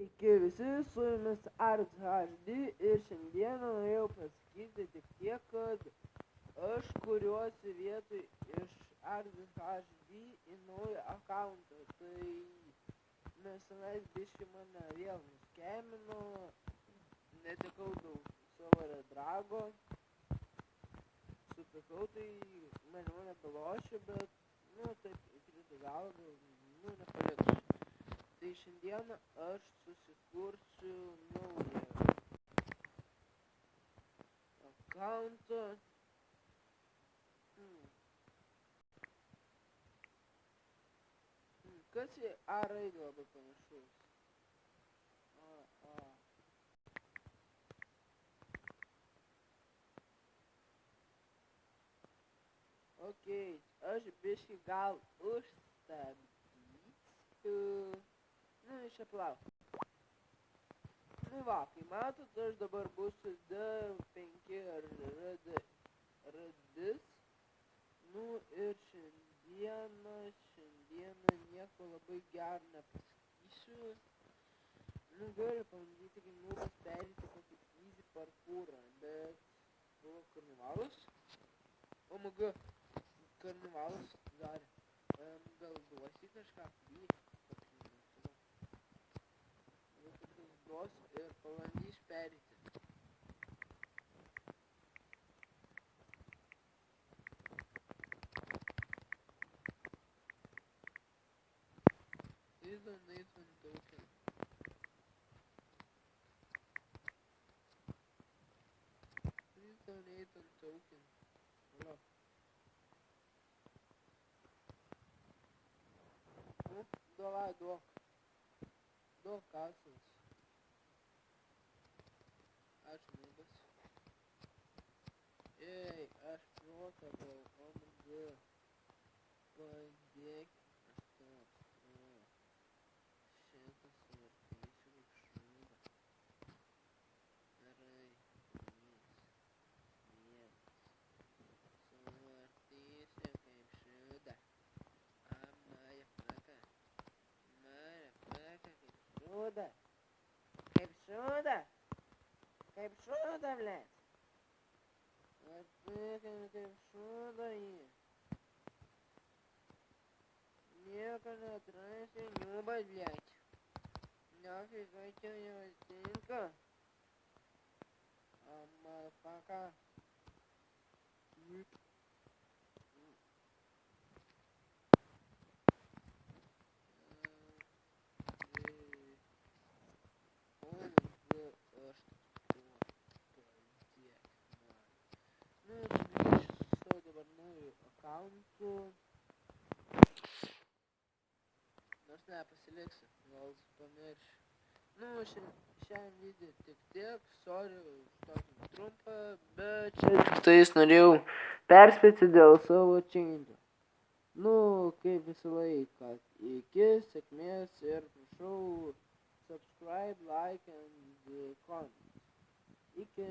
Sveiki visi, su jumis ArtsHD ir šiandieną norėjau pasakyti tik tiek, kad aš kuriuosi vietoj iš ArtsHD į naują akauntą, tai nesenais biškį mane vėl nuskemino, netekau daug savo redrago, supikau, tai mane nebelošia, bet, taip įkrito galvą, nepaliks. Tai šiandieną aš susikursiu naują akauntą. Kas į A raidę labai panašus? Ok, aš biškį gal užstabdysiu. Čia palauk. Va, kai matot, aš dabar būsiu D5 radis. Ir šiandieną nieko labai gero nepasakysiu. Galiu pabandyti kaip nubas perėti kokį easy parkourą, bet buvo karnivalas. Omaga, karnivalas darė. Gal duosi kažką ir pabandys perėti. Please donate one token. Please donate one token. Hello. Давай, duok kasas. Ačiū, nubas. Ei, aš protavau, OMG. Padėk. Šitas suvartysiu kaip šūdą. Gerai, suvartysiu kaip šūdą. Maja plaka kaip šūdą. Kaip šūda, blėt. Atsakėm kaip šūda jį. Nieko neatrasi, niubas, blėt. Niofig, kad čia netinka. Motherfucker. Akauntų. Nors nepasiliksiu, gal pamiršiu. Šiam video tik tiek, sorry už tokį trumpą, bet čia tais norėjau perspėti dėl savo change'o. Kaip visą laiką. Iki sėkmės ir prašau subscribe, like and comment. Iki.